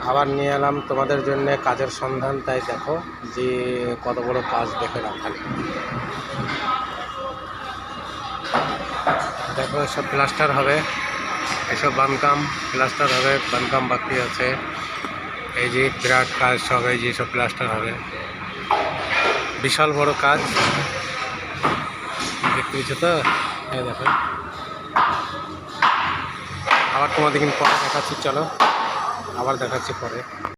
আবার নিয়ে এলাম তোমাদের জন্য কাজের সন্ধান। তাই দেখো যে কত বড় কাজ দেখে রাখা। দেখো এসব প্লাস্টার হবে, এসব বানকাম প্লাস্টার হবে, বানকাম বাকি আছে। এই যে বিরাট কাজ সব, এই যে সব প্লাস্টার হবে, বিশাল বড় কাজ দেখতে পেয়েছো তো। এই দেখো আবার তোমাদের পরে দেখাচ্ছি, চলো আবার দেখাচ্ছি পরে।